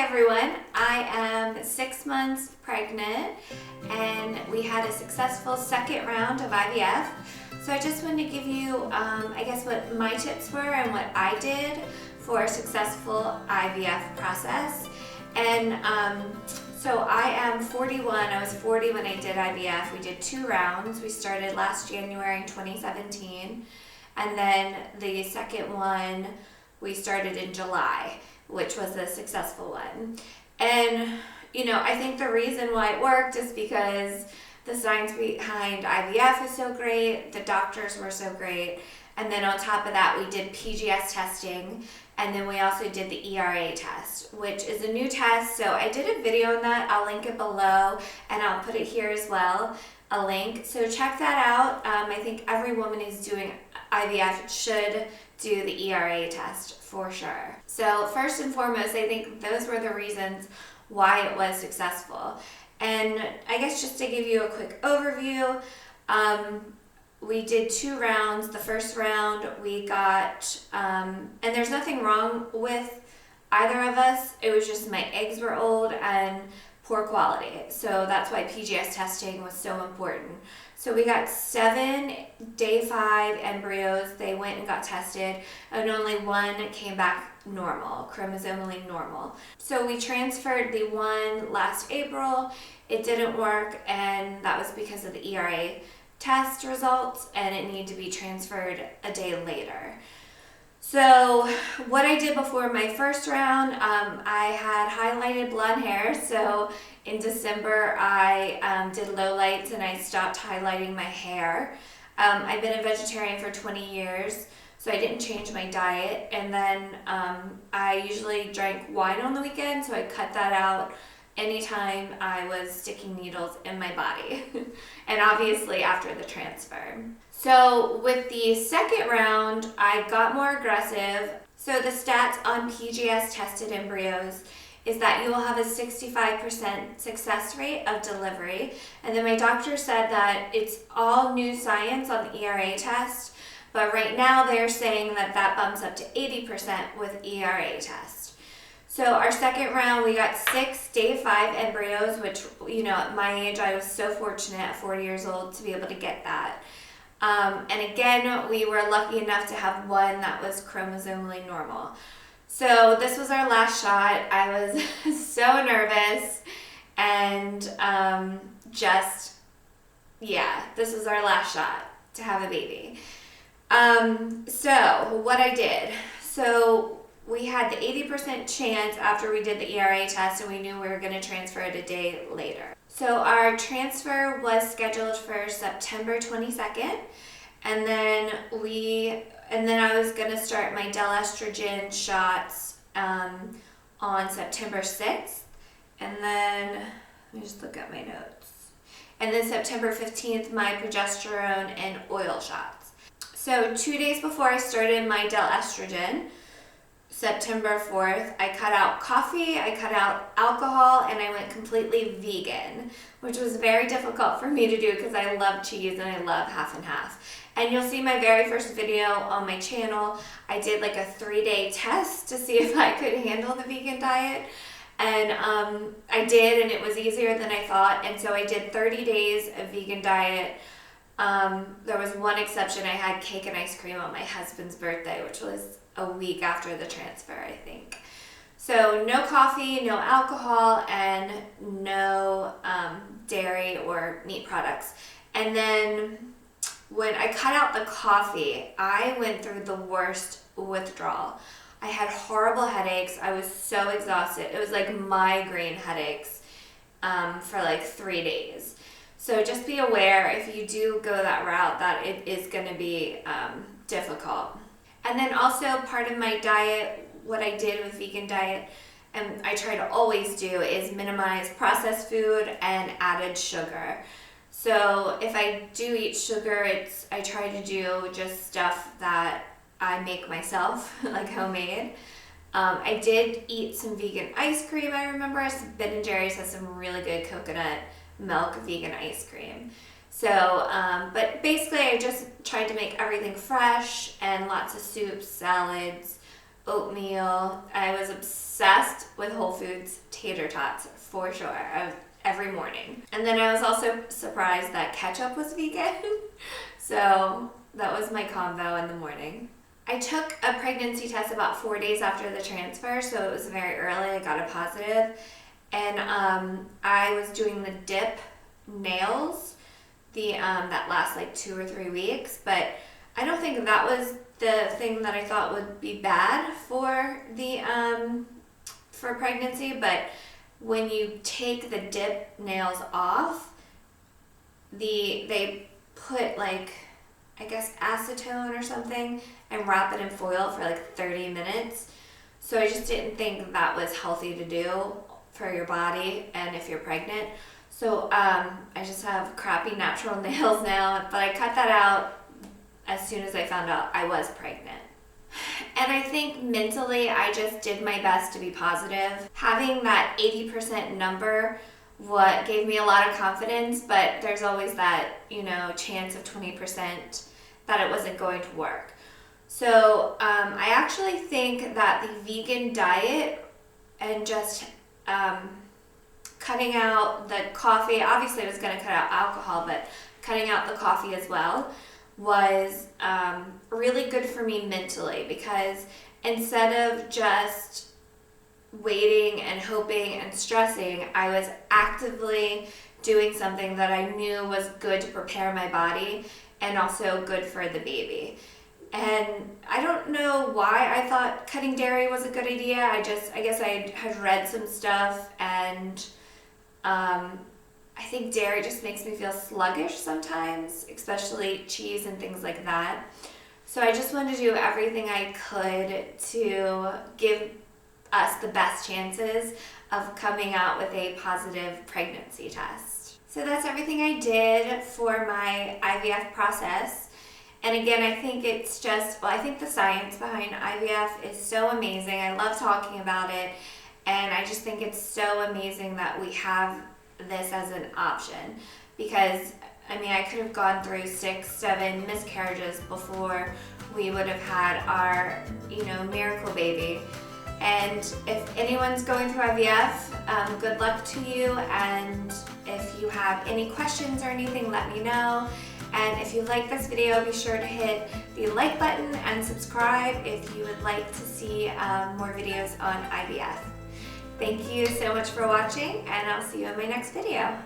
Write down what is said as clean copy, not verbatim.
everyone, I am 6 months pregnant and we had a successful second round of IVF. So I just wanted to give you, I guess what my tips were and what I did for a successful IVF process. And so I am 41, I was 40 when I did IVF. We did 2 rounds. We started last January in 2017. And then the second one we started in July, which was a successful one. And, I think the reason why it worked is because the science behind IVF is so great, the doctors were so great, and then on top of that, we did PGS testing, and then we also did the ERA test, which is a new test. So I did a video on that. I'll link it below, and I'll put it here as well, a link. So check that out. I think every woman who's doing IVF should do the ERA test for sure. So first and foremost, I think those were the reasons why it was successful. And I guess just to give you a quick overview, we did 2 rounds. The first round we got, and there's nothing wrong with either of us. It was just my eggs were old and poor quality. So that's why PGS testing was so important. So we got 7 day 5 embryos. They went and got tested, and only 1 came back normal, chromosomally normal. So we transferred the one last April. It didn't work, and that was because of the ERA test results, and it needed to be transferred a day later. So what I did before my first round, I had highlighted blonde hair. So in December, I did lowlights and I stopped highlighting my hair. I've been a vegetarian for 20 years, so I didn't change my diet. And then I usually drank wine on the weekend, so I cut that out anytime I was sticking needles in my body. And obviously after the transfer. So with the second round, I got more aggressive. So the stats on PGS tested embryos is that you will have a 65% success rate of delivery. And then my doctor said that it's all new science on the ERA test, but right now they're saying that that bumps up to 80% with ERA test. So our second round, we got 6 day 5 embryos, which, at my age, I was so fortunate at 40 years old to be able to get that. And again, we were lucky enough to have 1 that was chromosomally normal. So this was our last shot. I was so nervous and this was our last shot to have a baby. So what I did, we had the 80% chance after we did the ERA test, and we knew we were going to transfer it a day later. So our transfer was scheduled for September 22nd, and then I was going to start my Delestrogen shots on September 6th, and then let me just look at my notes. And then September 15th, my progesterone and oil shots. So 2 days before I started my Delestrogen, September 4th, I cut out coffee, I cut out alcohol, and I went completely vegan, which was very difficult for me to do because I love cheese and I love half and half. And you'll see my very first video on my channel. I did like a 3-day test to see if I could handle the vegan diet. And I did, and it was easier than I thought. And so I did 30 days of vegan diet. There was one exception. I had cake and ice cream on my husband's birthday, which was a week after the transfer, I think. So no coffee, no alcohol, and no dairy or meat products. And then when I cut out the coffee, I went through the worst withdrawal. I had horrible headaches. I was so exhausted. It was like migraine headaches for like 3 days. So just be aware if you do go that route that it is going to be difficult. And then also part of my diet, what I did with vegan diet, and I try to always do, is minimize processed food and added sugar. So if I do eat sugar, I try to do just stuff that I make myself, like homemade. I did eat some vegan ice cream, I remember. Ben & Jerry's has some really good coconut milk vegan ice cream. So, but basically I just tried to make everything fresh and lots of soups, salads, oatmeal. I was obsessed with Whole Foods tater tots for sure, every morning. And then I was also surprised that ketchup was vegan. So that was my combo in the morning. I took a pregnancy test about 4 days after the transfer, so it was very early. I got a positive. And I was doing the dip nails, that lasts like 2 or 3 weeks, but I don't think that was the thing that I thought would be bad for the for pregnancy. But when you take the dip nails off, they put like, I guess, acetone or something and wrap it in foil for like 30 minutes. So I just didn't think that was healthy to do for your body and if you're pregnant. So I just have crappy natural nails now, but I cut that out as soon as I found out I was pregnant. And I think mentally I just did my best to be positive. Having that 80% number gave me a lot of confidence, but there's always that, chance of 20% that it wasn't going to work. So I actually think that the vegan diet and just cutting out the coffee, obviously I was going to cut out alcohol, but cutting out the coffee as well was really good for me mentally, because instead of just waiting and hoping and stressing, I was actively doing something that I knew was good to prepare my body and also good for the baby. And I don't know why I thought cutting dairy was a good idea. I guess I had read some stuff, and I think dairy just makes me feel sluggish sometimes, especially cheese and things like that. So I just wanted to do everything I could to give us the best chances of coming out with a positive pregnancy test. So that's everything I did for my IVF process. And again, I think it's just, I think the science behind IVF is so amazing. I love talking about it. And I just think it's so amazing that we have this as an option, because I could have gone through 6, 7 miscarriages before we would have had our, miracle baby. And if anyone's going through IVF, good luck to you. And if you have any questions or anything, let me know. And if you like this video, be sure to hit the like button and subscribe if you would like to see more videos on IVF. Thank you so much for watching, and I'll see you in my next video.